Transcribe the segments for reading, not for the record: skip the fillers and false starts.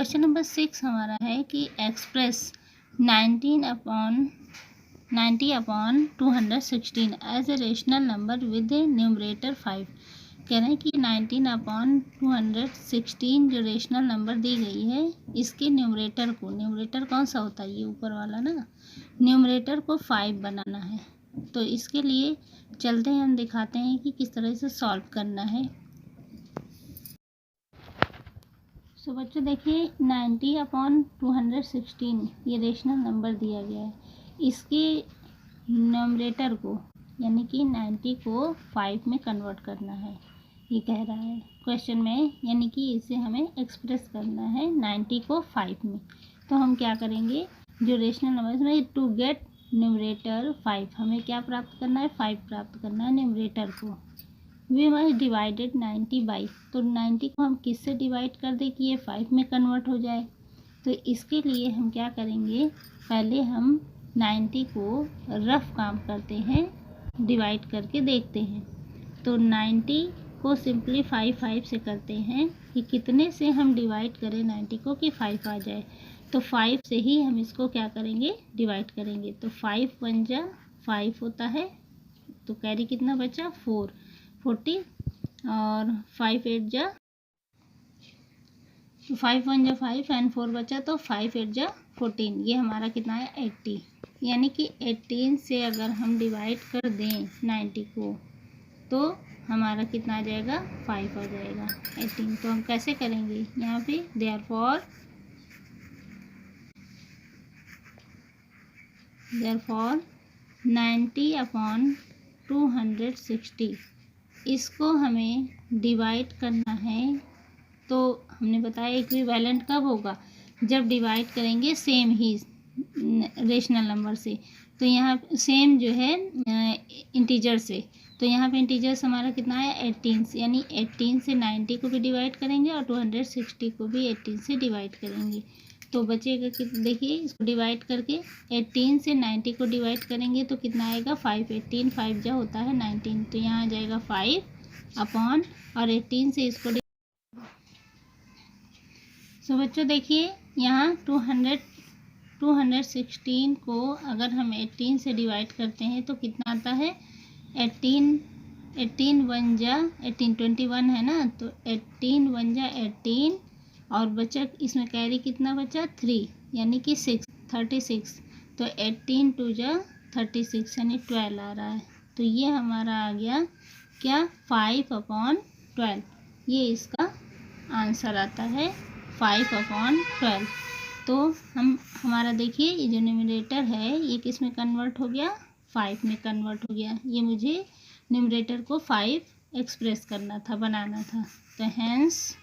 Question number 6 हमारा है कि express 90/216 as a rational number with numerator 5। कह रहे हैं कि 19/216 जो रेशनल नंबर दी गई है इसके न्यूमरेटर कौन सा होता है, ये ऊपर वाला ना, न्यूमरेटर को 5 बनाना है। तो इसके लिए चलते हैं, हम दिखाते हैं कि किस तरह से सॉल्व करना है। सो बच्चों देखिए 90/216 ये रेशनल नंबर दिया गया है। इसके न्यूमरेटर को यानी कि 90 को 5 में कन्वर्ट करना है, ये कह रहा है क्वेश्चन में। यानी कि इसे हमें एक्सप्रेस करना है 90 को 5 में। तो हम क्या करेंगे, जो रेशनल नंबर इसमें टू गेट न्यूमरेटर 5, हमें क्या प्राप्त करना है, 5 प्राप्त करना है न्यूमरेटर को। वी मस्ट डिवाइडेड 90 बाई, तो 90 को हम किससे डिवाइड कर दें कि ये 5 में कन्वर्ट हो जाए। तो इसके लिए हम क्या करेंगे, पहले हम 90 को रफ काम करते हैं, डिवाइड करके देखते हैं। तो 90 को सिंपलीफाई 5 से करते हैं कि कितने से हम डिवाइड करें 90 को कि 5 आ जाए। तो 5 से ही हम इसको क्या करेंगे, डिवाइड करेंगे। तो 5 1 जा 5 होता है, तो कैरी कितना बचा 40 और 5 8 जा, तो 5 1 जा 5 एंड 4 बचा, तो 5 8 जा 14, ये हमारा कितना है 80। यानी कि 18 से अगर हम डिवाइड कर दें 90 को तो हमारा कितना आ जाएगा 5 आ जाएगा 18। तो हम कैसे करेंगे, यहाँ पे देयरफॉर 90/260 इसको हमें डिवाइड करना है। तो हमने बताया इक्विवेलेंट कब होगा, जब डिवाइड करेंगे सेम ही रेशनल नंबर से। तो यहाँ सेम जो है इंटीजर से, तो यहाँ पे इंटीजर्स हमारा कितना है 18, यानी 18 से 90 को भी डिवाइड करेंगे और 260 को भी 18 से डिवाइड करेंगे। तो बचेगा कि देखिए इसको डिवाइड करके 18 से 90 को डिवाइड करेंगे तो कितना आएगा 5, 18 5 जा होता है 19, तो यहाँ आ जाएगा 5 अपॉन और 18 से इसको। सो बच्चों देखिए यहाँ 216 को अगर हम 18 से डिवाइड करते हैं तो कितना आता है 18 1 जा 18 21 है ना, तो 18 1 जा 18 और बचा इसमें कैरी कितना बचा 3 यानी कि 36। तो 18 2 जा 36 यानी 12 आ रहा है। तो ये हमारा आ गया क्या 5/12, ये इसका आंसर आता है 5/12। तो हमारा देखिए ये जो न्यूमरेटर है ये किस में कन्वर्ट हो गया, 5 में कन्वर्ट हो गया। ये मुझे न्यूमरेटर को 5 एक्सप्रेस करना था, बनाना था। तो hence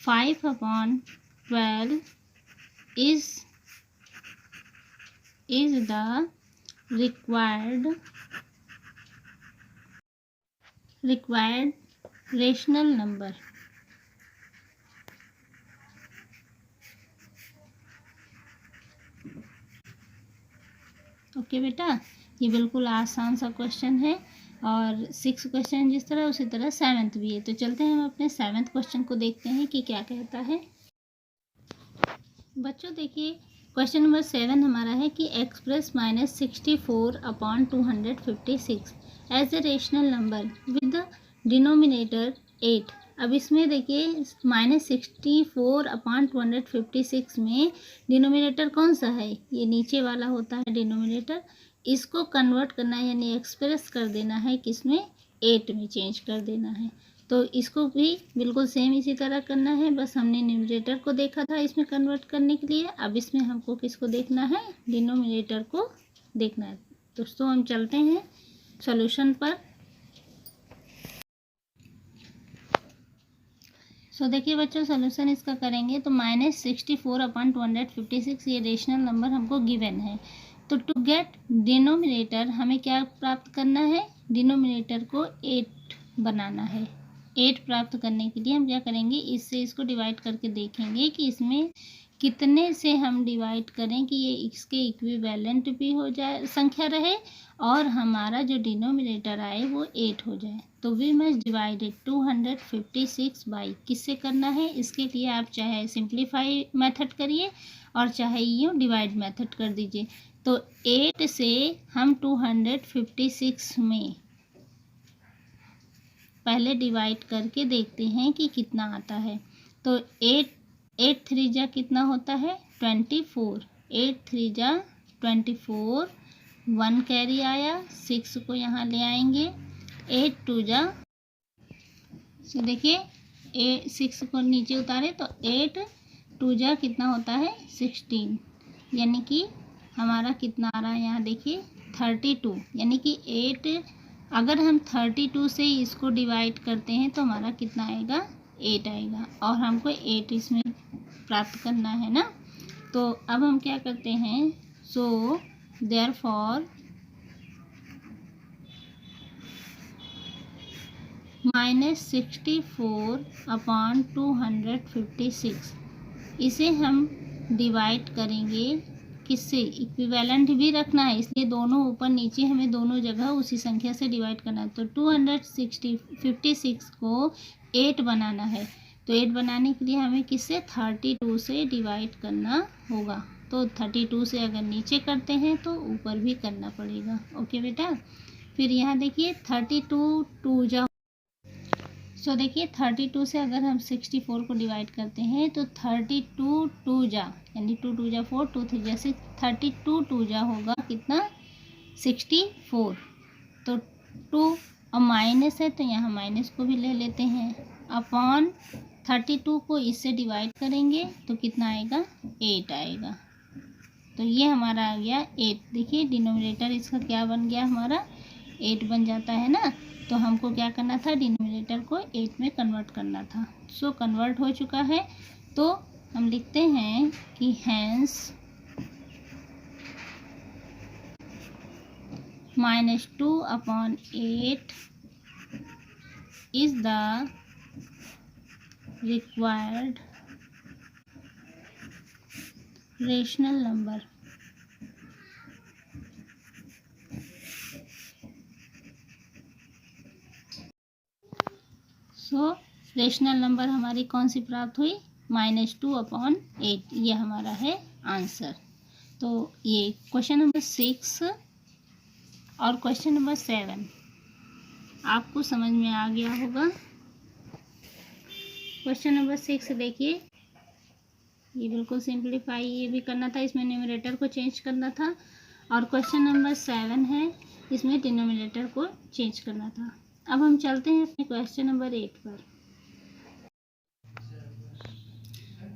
5/12 is the required rational number. Okay बेटा, ये बिल्कुल आसान सा क्वेश्चन है और 6 क्वेश्चन जिस तरह उसी तरह 7th भी है। तो चलते हैं हम अपने 7th क्वेश्चन को देखते हैं कि क्या कहता है। बच्चों देखिए क्वेश्चन नंबर 7 हमारा है कि express -64/256 as a rational number with the denominator 8। अब इसमें देखिए -64/256 में डिनोमिनेटर कौन सा है, ये नीचे वाला होता है डिनोमिनेटर। इसको कन्वर्ट करना है यानी एक्सप्रेस कर देना है किसमें 8 में चेंज कर देना है। तो इसको भी बिल्कुल सेम इसी तरह करना है, बस हमने न्यूमरेटर को देखा था इसमें कन्वर्ट करने के लिए, अब इसमें हमको किसको देखना है, डिनोमिनेटर को देखना है। दोस्तों हम चलते हैं सॉल्यूशन पर। सो देखिए बच्चों सॉल्यूशन इसका करेंगे तो -64/256 ये रेशनल नंबर हमको गिवन है। तो टू गेट डिनोमिनेटर हमें क्या प्राप्त करना है, डिनोमिनेटर को 8 बनाना है। 8 प्राप्त करने के लिए हम क्या करेंगे, इससे इसको डिवाइड करके देखेंगे कि इसमें कितने से हम डिवाइड करें कि ये इसके इक्विवेलेंट भी हो जाए, संख्या रहे, और हमारा जो डिनोमिनेटर आए वो 8 हो जाए। तो वी मस्ट डिवाइडेड 256 बाई, किससे करना है, इसके लिए आप चाहे सिंप्लीफाई मेथड करिए और चाहे यूँ डिवाइड मेथड कर दीजिए। तो 8 से हम 256 में पहले डिवाइड करके देखते हैं कि कितना आता है। तो 8 3 जा कितना होता है 24, 8 3 जा 24, 1 कैरी आया, 6 को यहाँ ले आएंगे, 8 2 जा, तो देखिए 6 को नीचे उतारे तो 8 2 जा कितना होता है 16, यानी कि हमारा कितना आ रहा है यहाँ देखिए 32, यानी कि 8 अगर हम 32 से इसको डिवाइड करते हैं तो हमारा कितना आएगा 8 आएगा, और हमको 8 इसमें प्राप्त करना है ना। तो अब हम क्या करते हैं, सो देयरफॉर -64 अपॉन 256, इसे हम डिवाइड करेंगे किससे, इक्विवेलेंट भी रखना है, इसलिए दोनों ऊपर नीचे हमें दोनों जगह उसी संख्या से डिवाइड करना है। तो 256 को 8 बनाना है, तो 8 बनाने के लिए हमें किससे 32 से डिवाइड करना होगा। तो 32 से अगर नीचे करते हैं तो ऊपर भी करना पड़ेगा। ओके बेटा, फिर यहाँ देखिए 32 2 जा, सो देखिए 32 से अगर हम 64 को डिवाइड करते हैं तो 32 2 जा, यानी 2 2 जा 4, 2 3 जा 6, 32 2 जा होगा कितना 64। तो 2 और माइनस है तो यहाँ माइनस को भी ले लेते हैं, अपॉन 32 को इससे डिवाइड करेंगे तो कितना आएगा 8 आएगा। तो ये हमारा आ गया 8। देखिए डिनोमिनेटर इसका क्या बन गया, हमारा 8 बन जाता है ना। तो हमको क्या करना था, डिनोमिनेटर को 8 में कन्वर्ट करना था। सो कन्वर्ट हो चुका है, तो हम लिखते हैं कि hence -2 upon 8 is the required rational number. So rational number हमारी कौन सी प्राप्त हुई, -2 अपॉन 8, ये हमारा है आंसर। तो ये क्वेश्चन नंबर 6 और क्वेश्चन नंबर 7 आपको समझ में आ गया होगा। क्वेश्चन नंबर 6 देखिए, ये बिल्कुल सिंप्लीफाई ये भी करना था, इसमें न्यूमरेटर को चेंज करना था। और क्वेश्चन नंबर 7 है, इसमें डिनोमिनेटर को चेंज करना था। अब हम चलते हैं अपने क्वेश्चन नंबर 8 पर।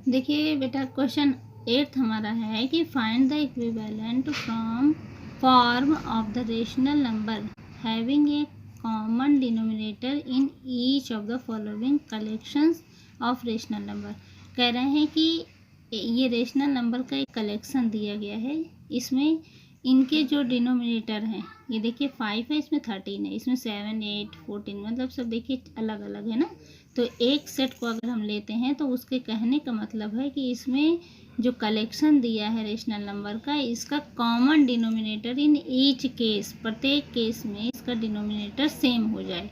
देखिए बेटा क्वेश्चन 8 हमारा है कि find the equivalent from form of the rational number having a common denominator in each of the following collections of rational number. कह रहे हैं कि ये रेशनल नंबर का एक कलेक्शन दिया गया है, इसमें इनके जो डिनोमिनेटर हैं, ये देखिए 5 है, इसमें 13 है, इसमें 7 8 14, मतलब सब देखिए अलग अलग है ना। तो एक सेट को अगर हम लेते हैं तो उसके कहने का मतलब है कि इसमें जो कलेक्शन दिया है रेशनल नंबर का, इसका common denominator in each case, प्रत्येक केस में इसका डिनोमिनेटर सेम हो जाए।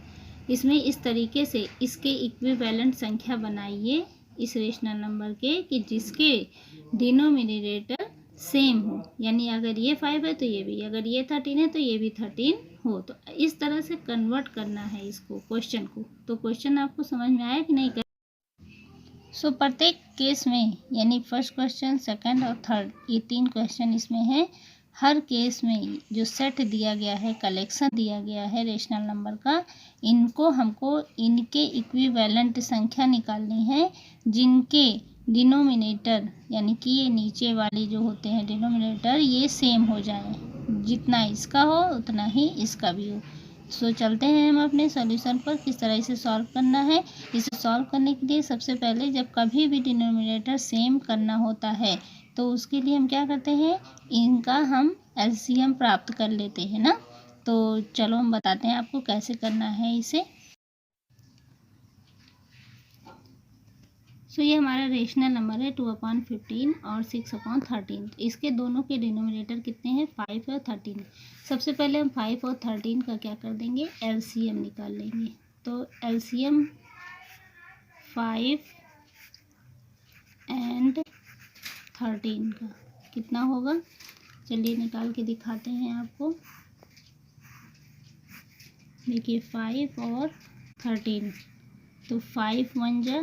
इसमें इस तरीके से इसके इक्विवेलेंट संख्या बनाइए इस रेशनल नंबर के कि जिसके डिनोमिनेटर सेम हो, यानी अगर ये 5 है तो ये भी, अगर ये 13 है तो ये भी 13 हो। तो इस तरह से कन्वर्ट करना है इसको, क्वेश्चन को। तो क्वेश्चन आपको समझ में आया कि नहीं? सो प्रत्येक केस में, यानी फर्स्ट क्वेश्चन, सेकंड और थर्ड, ये 3 क्वेश्चन इसमें है। हर केस में जो सेट दिया गया है, कलेक्शन दिया गया है रेशनल नंबर का, इनको हमको इनके इक्विवेलेंट संख्या निकालनी है जिनके डिनोमिनेटर, यानी कि ये नीचे वाली जो होते हैं डिनोमिनेटर, ये सेम हो जाए, जितना इसका हो उतना ही इसका भी हो। सो चलते हैं हम अपने सॉल्यूशन पर, किस तरह इसे सॉल्व करना है। इसे सॉल्व करने के लिए सबसे पहले जब कभी भी डिनोमिनेटर सेम करना होता है तो उसके लिए हम क्या करते हैं, इनका हम एलसीएम प्राप्त कर लेते हैं ना। तो चलो हम बताते हैं आपको कैसे करना है इसे। सो ये हमारा रेशनल नंबर है 2/15 और 6/13। इसके दोनों के डिनोमिनेटर कितने हैं, 5 और 13। सबसे पहले हम 5 और 13 का क्या कर देंगे, एलसीएम निकाल लेंगे। तो एलसीएम 5 एंड 13 का कितना होगा, चलिए निकाल के दिखाते हैं आपको। देखिए 5 और 13, तो 5 1 जा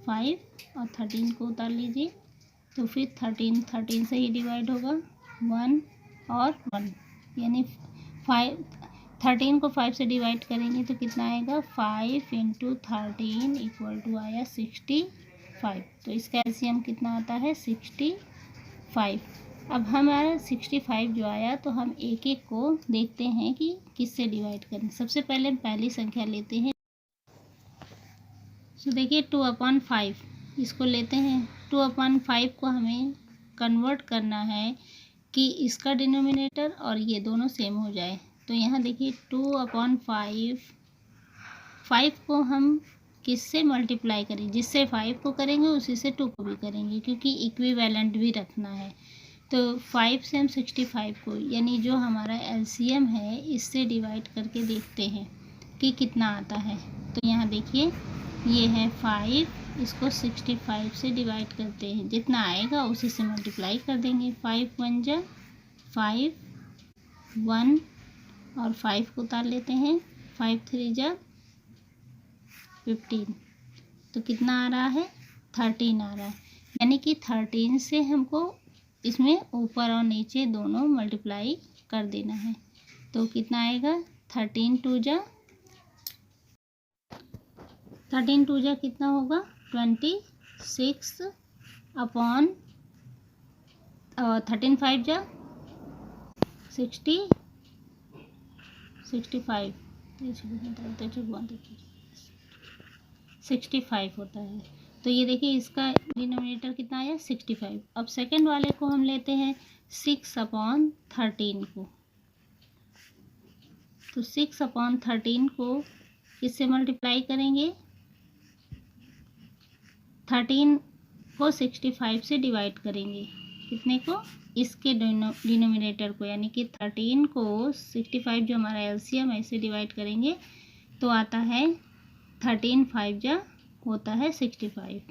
5 और 13 को उतार लीजिए, तो फिर 13 से ही डिवाइड होगा, 1 और 1, यानी 13 को 5 से डिवाइड करेंगे तो कितना आएगा, 5 × 13 = आया 65। तो इसका एलसीएम कितना आता है, 65। अब हमारा 65 जो आया, तो हम एक एक को देखते हैं कि किससे डिवाइड करें। सबसे पहले हम पहली संख्या लेते हैं। तो देखिए 2/5 इसको लेते हैं। 2/5 को हमें कन्वर्ट करना है कि इसका डिनोमिनेटर और ये दोनों सेम हो जाए। तो यहाँ देखिए 2/5, 5 को हम किससे मल्टीप्लाई करें, जिससे 5 को करेंगे उसी से 2 को भी करेंगे, क्योंकि इक्विवेलेंट भी रखना है। तो 5 से हम 65 को, यानी जो हमारा एलसीएम है, इससे डिवाइड करके देखते हैं कि कितना आता है। तो यहाँ देखिए ये है 5, इसको 65 से डिवाइड करते हैं, जितना आएगा उसी से मल्टीप्लाई कर देंगे। 5 1 जा 5, 1 और 5 को उतार लेते हैं, 5 3 जा 15, तो कितना आ रहा है, 13 आ रहा है। यानी कि 13 से हमको इसमें ऊपर और नीचे दोनों मल्टीप्लाई कर देना है। तो कितना आएगा, 13 2 जा कितना होगा, 26 अपॉन 13 5 जा 65 65 होता है। तो ये देखिए इसका डिनोमिनेटर कितना आया, 65। अब सेकंड वाले को हम लेते हैं 6/13 को। तो 6/13 को किससे मल्टीप्लाई करेंगे, 13 को 65 से डिवाइड करेंगे, कितने को, इसके डिनोमिनेटर को, यानी कि 13 को 65 जो हमारा एलसीएम है इसे डिवाइड करेंगे, तो आता है 13 5 जा होता है 65,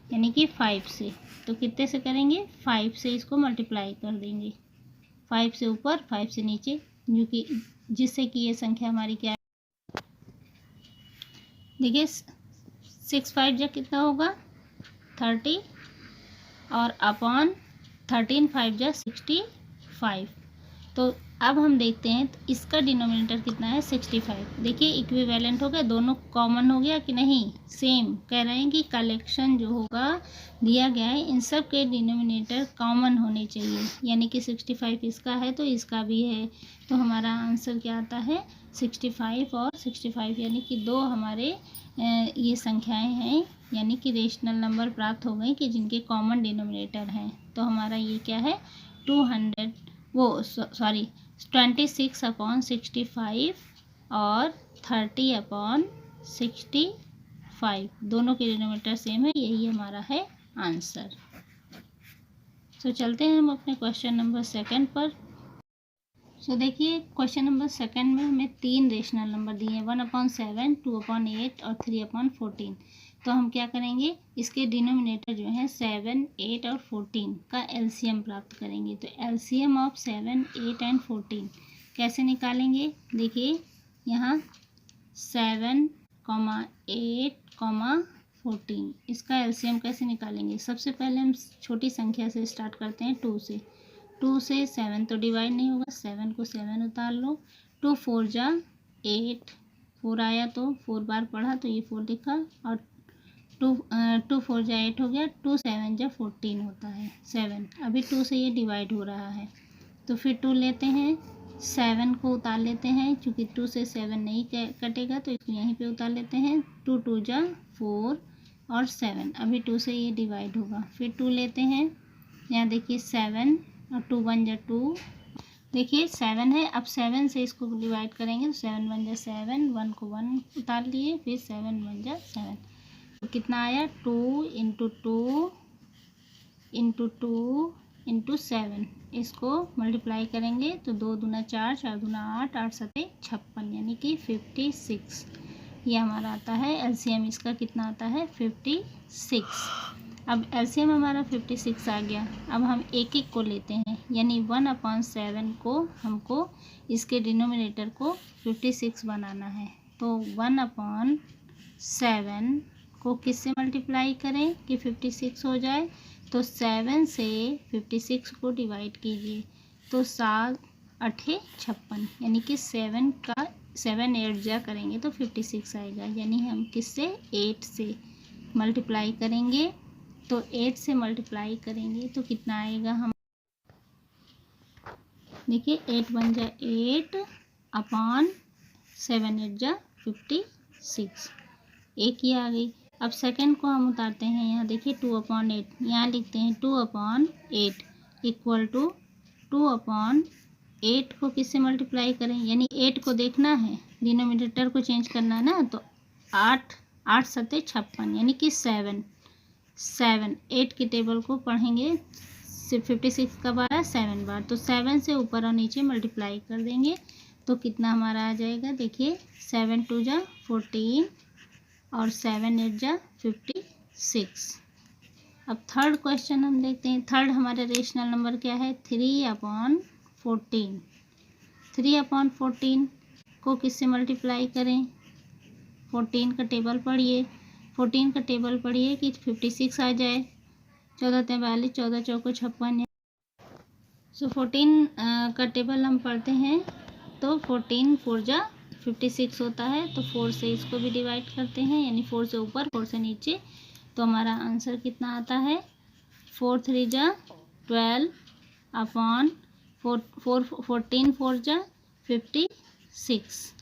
यानी कि 5 से। तो कितने से करेंगे, 5 से इसको मल्टीप्लाई कर देंगे, 5 से ऊपर 5 से नीचे, जो कि जिससे कि ये संख्या हमारी क्या है, देखिए 6 5 जा कितना होगा, 30 और अपॉन 13 5 जा 65। तो अब हम देखते हैं तो इसका डिनोमिनेटर कितना है, 65। देखिए इक्विवेलेंट हो गया, दोनों कॉमन हो गया कि नहीं, सेम। कह रहे हैं कि कलेक्शन जो होगा दिया गया है, इन सब के डिनोमिनेटर कॉमन होने चाहिए, यानी कि 65 इसका है तो इसका भी है। तो हमारा आंसर क्या आता है, 65 और 65, यानी कि दो हमारे ये संख्याएं हैं, यानी कि रेशनल नंबर प्राप्त हो गई कि जिनके कॉमन डिनोमिनेटर हैं। तो हमारा ये क्या है, 26/65 और 30/65, दोनों के डिनोमिनेटर सेम है, यही हमारा है आंसर। तो चलते हैं हम अपने क्वेश्चन नंबर सेकंड पर। देखिए क्वेश्चन नंबर सेकंड में हमें 3 रेशनल नंबर दिए हैं, 1/7, 2/8 और 3/14। तो हम क्या करेंगे, इसके डिनोमिनेटर जो है 7, 8 और 14 का एलसीएम प्राप्त करेंगे। तो एलसीएम ऑफ 7, 8 एंड 14 कैसे निकालेंगे, देखिए यहाँ 7, 8, 14, इसका एलसीएम कैसे निकालेंगे। सबसे पहले हम छोटी संख्या से स्टार्ट करते हैं, 2 से। 2 से 7 तो डिवाइड नहीं होगा, 7 को 7 उतार लो, 2 4 जा 8, 4 आया तो 4 बार पढ़ा तो ये 4 लिखा, और 2 4 जा 8 हो गया, 2 7 जा 14 होता है 7। अभी 2 से ये डिवाइड हो रहा है, तो फिर 2 लेते हैं, 7 को उतार लेते हैं, क्योंकि 2 से 7 नहीं कटेगा तो इसको यहीं पे उतार लेते हैं, 2 2 जा 4 और 7, अभी 2 से ये डिवाइड होगा। फिर 2 लेते हैं, यहाँ देखिए 7 और 2 1 जा 2, देखिए 7 है, अब 7 से इसको डिवाइड करेंगे तो 7 1 जा 7, 1 को 1 उतार लिए, फिर 7 1 जा 7, तो कितना आया 2 इंटू 2 इंटू 2 इंटू 7, इसको मल्टीप्लाई करेंगे तो 2 दूना 4, 4 दूना 8, 8 सते 56, यानी कि 56। ये हमारा आता है एलसीएम, इसका कितना आता है 56। अब एलसीएम हमारा 56 आ गया। अब हम एक एक को लेते हैं, यानी 1/7 को हमको इसके डिनोमिनेटर को 56 बनाना है। तो 1/7 को किससे मल्टीप्लाई करें कि 56 हो जाए, तो 7 से 56 को डिवाइड कीजिए तो 7 8 56, यानी कि 7 का 7 8 जा करेंगे तो 56 आएगा। यानी हम किससे 8 से मल्टीप्लाई करेंगे, तो 8 से मल्टीप्लाई करेंगे तो कितना आएगा हम देखिए 8 1 जा 8 अपॉन 7 8 जा 56, एक ही आ गई। अब सेकंड को हम उतारते हैं, यहाँ देखिए 2/8, यहाँ लिखते हैं 2/8 इक्वल टू 2/8 को किससे मल्टीप्लाई करें, यानी 8 को देखना है, डिनोमिनेटर को चेंज करना है ना, तो 8 8 सते 56, यानी कि 7 8 की टेबल को पढ़ेंगे, सिर्फ 56 का बार है 7 बार, तो 7 से ऊपर और नीचे मल्टीप्लाई कर देंगे तो कितना हमारा आ जाएगा, देखिए 7 2 जा 14 और 7 8 जा 56। अब थर्ड क्वेश्चन हम देखते हैं। थर्ड हमारा रेशनल नंबर क्या है 3/14। 3/14 को किससे मल्टीप्लाई करें, 14 का टेबल पढ़िए, 14 का टेबल पढ़िए कि 56 आ जाए। 14 43, 14 चौको 56। सो 14 का टेबल हम पढ़ते हैं तो 14 4 जा 56 होता है, तो 4 से इसको भी डिवाइड करते हैं, यानी 4 से ऊपर 4 से नीचे, तो हमारा आंसर कितना आता है 4 3 जा 12 अपॉन 14 4 जा 56।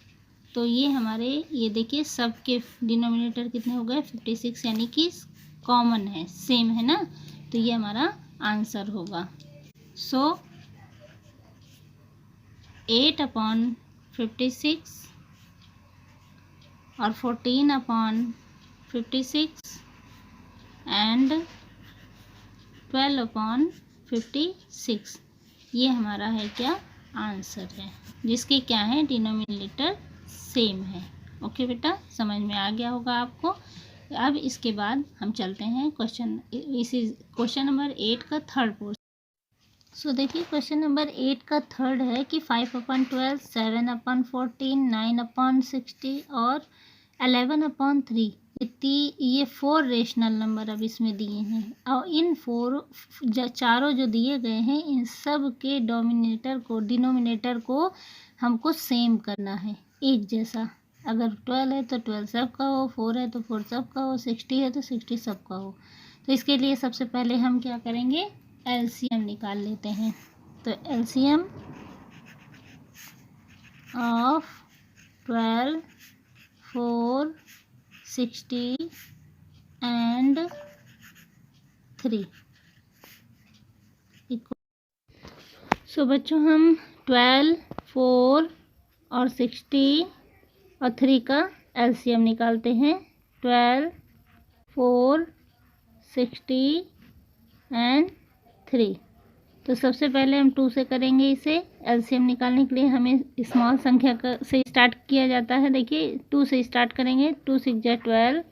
तो ये हमारे ये देखिए सबके डिनोमिनेटर कितने हो गए 56, यानी कि कॉमन है, सेम है ना, तो ये हमारा आंसर होगा। सो 8/56 और 14/56 एंड 12/56, ये हमारा है क्या आंसर है, जिसके क्या है डिनोमिनेटर सेम है। ओके बेटा, समझ में आ गया होगा आपको। अब इसके बाद हम चलते हैं क्वेश्चन नंबर 8 का थर्ड पोर्शन। सो देखिए क्वेश्चन नंबर 8 का थर्ड है कि 5/12, 7/14, 9/60 और 11/3, ये 4 रेशनल नंबर अब इसमें दिए हैं, और इन 4 चारों जो दिए गए हैं इन सब के डिनोमिनेटर को हमको सेम करना है, एक जैसा। अगर 12 है तो 12 सबका हो, 4 है तो 4 सबका हो, 60 है तो 60 सबका हो। तो इसके लिए सबसे पहले हम क्या करेंगे, एलसीएम निकाल लेते हैं। तो एलसीएम ऑफ 12 4 60 एंड 3 सो बच्चों हम 12 4 और 60 और 3 का एलसीएम निकालते हैं। 12 4 60 एंड 3। तो सबसे पहले हम 2 से करेंगे इसे। एलसीएम निकालने के लिए हमें स्मॉल संख्या से स्टार्ट किया जाता है। देखिए 2 से स्टार्ट करेंगे। 2 6 जा 12,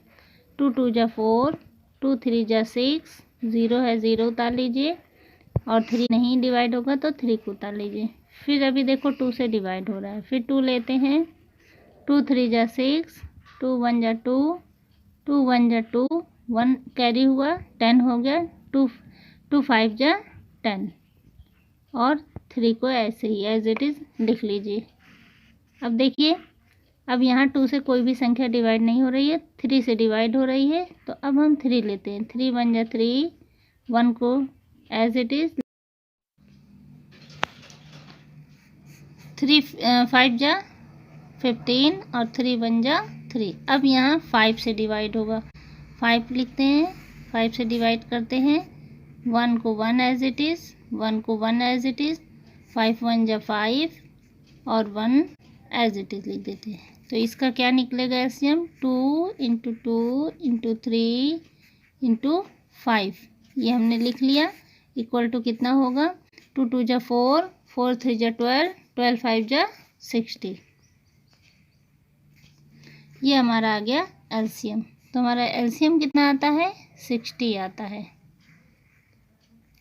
2 2 जा 4, 2 3 जा 6, 0 है 0 उतार लीजिए, और 3 नहीं डिवाइड होगा तो 3 को उतार लीजिए। फिर अभी देखो 2 से डिवाइड हो रहा है, फिर 2 लेते हैं। 2 3 जा 6, 2 1 जा 2, 2 1 जा 2, 1 कैरी हुआ 10 हो गया, 2 5 जा 10, और 3 को ऐसे ही एज इट इज़ लिख लीजिए। अब देखिए अब यहाँ 2 से कोई भी संख्या डिवाइड नहीं हो रही है, 3 से डिवाइड हो रही है, तो अब हम 3 लेते हैं। 3 1 जा 3, 1 को एज इट इज़, 3 5 जा 15 और 3 1 जा 3। अब यहाँ 5 से डिवाइड होगा, 5 लिखते हैं, 5 से डिवाइड करते हैं। 1 को 1 एज इट इज़, 1 को 1 एज इट इज़, 5 1 जा 5 और 1 एज इट इज़ लिख देते हैं। तो इसका क्या निकलेगा एलसीएम? 2 × 2 × 3 × 5, ये हमने लिख लिया। इक्वल टू कितना होगा? 2 × 2 = 4, 4 × 3 = 12, 12 × 5 = 60। ये हमारा आ गया एलसीएम। तो हमारा एलसीएम कितना आता है? 60 आता है।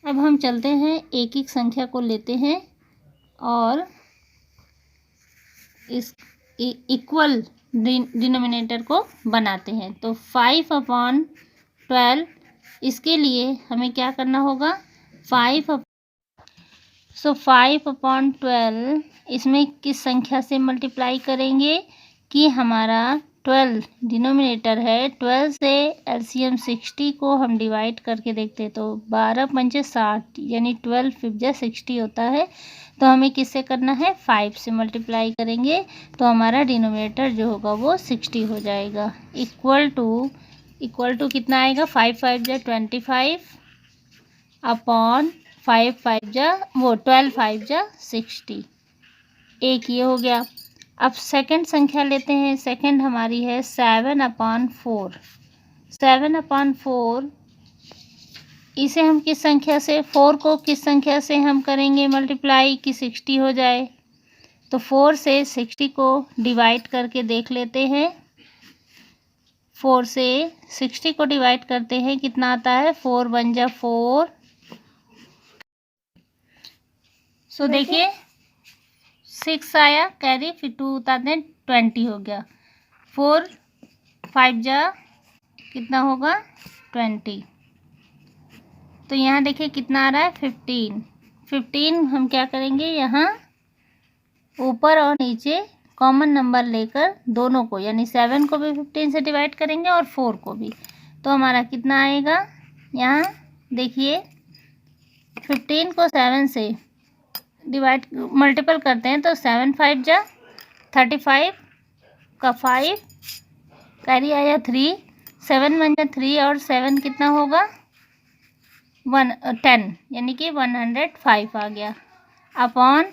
अब हम चलते हैं, एक एक संख्या को लेते हैं और इस इक्वल डिनोमिनेटर को बनाते हैं। तो 5/12, इसके लिए हमें क्या करना होगा? 5/12 इसमें किस संख्या से मल्टीप्लाई करेंगे कि हमारा 12 डिनोमिनेटर है, 12 से एलसीएम 60 को हम डिवाइड करके देखते हैं तो 12 × 5 = 60, यानी 12 × 5 = 60 होता है। तो हमें किससे करना है? 5 से मल्टीप्लाई करेंगे तो हमारा डिनोमिनेटर जो होगा वो 60 हो जाएगा। इक्वल टू कितना आएगा? 5 × 5 = 25 अपॉन 5 × 5 = 12 × 5 = 60। एक ये हो गया। अब सेकंड संख्या लेते हैं। सेकंड हमारी है 7/4। 7/4 इसे हम किस संख्या से, 4 को किस संख्या से हम करेंगे मल्टीप्लाई कि 60 हो जाए? तो 4 से 60 को डिवाइड करके देख लेते हैं। 4 से 60 को डिवाइड करते हैं, कितना आता है? 4 × 1 = 4। सो देखिए 6 आया कैरी, फिर 2 उतारते हैं, 20 हो गया। 4 × 5 = कितना होगा? 20। तो यहाँ देखिए कितना आ रहा है? 15। 15 हम क्या करेंगे, यहाँ ऊपर और नीचे कॉमन नंबर लेकर दोनों को, यानी 7 को भी 15 से डिवाइड करेंगे और 4 को भी। तो हमारा कितना आएगा? यहाँ देखिए 15 को 7 से डिवाइड मल्टीपल करते हैं तो 7 × 5 = 35 का 5 कैरी आया 3, 7 × 1 = 3 और 7 कितना होगा? 10, यानी कि 105 आ गया। अपॉन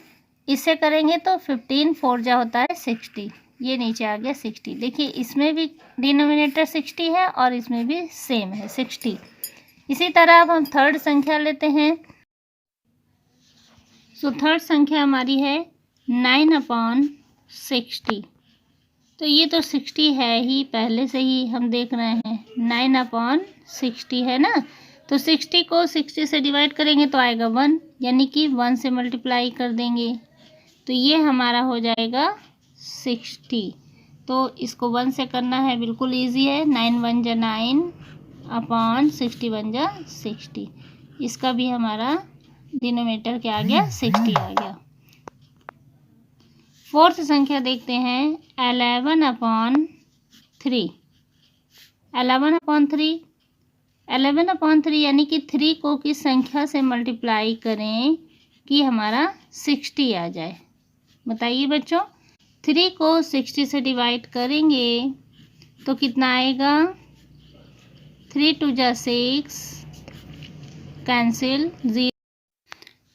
इससे करेंगे तो 15 4 जा होता है 60, ये नीचे आ गया 60। देखिए इसमें भी डिनोमिनेटर 60 है और इसमें भी सेम है 60। इसी तरह अब हम थर्ड संख्या लेते हैं। सो थर्ड संख्या हमारी है 9/60। तो ये तो 60 है ही, पहले से ही हम देख रहे हैं 9/60 है ना। तो 60 को 60 से डिवाइड करेंगे तो आएगा 1, यानी कि 1 से मल्टीप्लाई कर देंगे तो ये हमारा हो जाएगा 60। तो इसको 1 से करना है, बिल्कुल इजी है। 9 × 1 = 9 अपॉन 61 = 60। इसका भी हमारा डिनोमिनेटर क्या आ गया? 60 आ गया। फोर्थ संख्या देखते हैं 11/3। 11/3 11/3 यानी कि 3 को किस संख्या से मल्टीप्लाई करें कि हमारा 60 आ जाए? बताइए बच्चों। 3 को 60 से डिवाइड करेंगे तो कितना आएगा? 3 × 2 = 6, कैंसिल 0।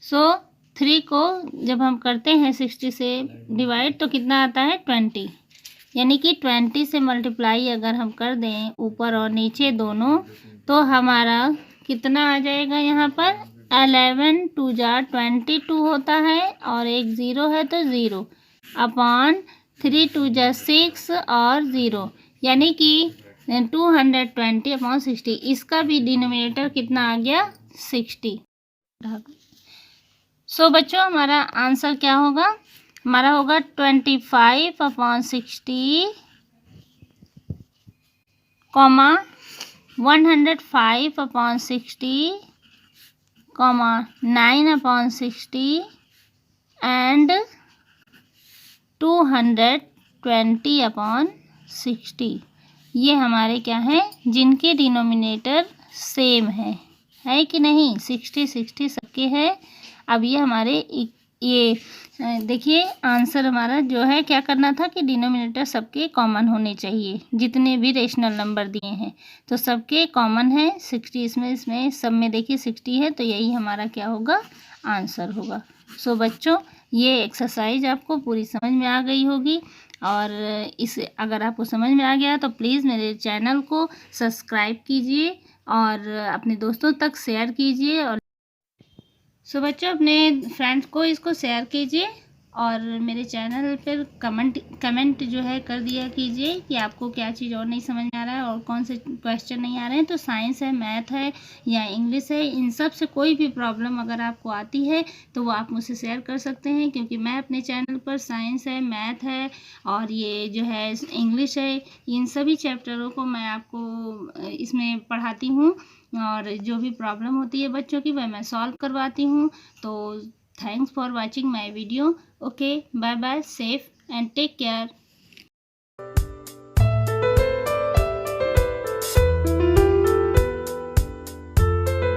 सो 3 को जब हम करते हैं 60 से डिवाइड तो कितना आता है? 20, यानी कि 20 से मल्टीप्लाई अगर हम कर दें ऊपर और नीचे दोनों तो हमारा कितना आ जाएगा? यहाँ पर 11 × 2 = 22 होता है और एक 0 है तो 0 अपॉन 3 × 2 = 6 और 0, यानी कि 220/60। इसका भी डिनोमिनेटर कितना आ गया? 60। सो बच्चों हमारा आंसर क्या होगा? हमारा होगा 25/60, 105/60, 9/60 एंड 220/60। ये हमारे क्या हैं? जिनके डिनोमिनेटर सेम है कि नहीं? 60 60 सबके है। अब ये हमारे ये देखिए आंसर हमारा जो है क्या करना था कि डिनोमिनेटर सबके कॉमन होने चाहिए, जितने भी रेशनल नंबर दिए हैं तो सबके कॉमन है 60। इसमें सब में देखिए 60 है तो यही हमारा क्या होगा? आंसर होगा। सो बच्चों ये एक्सरसाइज आपको पूरी समझ में आ गई होगी। और इस अगर आपको समझ में आ गया तो प्लीज़ मेरे चैनल को सब्सक्राइब कीजिए और अपने दोस्तों तक शेयर कीजिए। और सो बच्चों, अपने फ्रेंड्स को इसको शेयर कीजिए और मेरे चैनल पर कमेंट जो है कर दिया कीजिए कि आपको क्या चीज़ और नहीं समझ में आ रहा है और कौन से क्वेश्चन नहीं आ रहे हैं। तो साइंस है, मैथ है या इंग्लिश है, इन सब से कोई भी प्रॉब्लम अगर आपको आती है तो वो आप मुझसे शेयर कर सकते हैं, क्योंकि मैं अपने चैनल पर साइंस है, मैथ है और ये जो है इंग्लिश है, इन सभी चैप्टरों को मैं आपको इसमें पढ़ाती हूँ और जो भी प्रॉब्लम होती है बच्चों की वह मैं सॉल्व करवाती हूँ। तो thanks for watching my video. Okay, bye bye, safe and take care.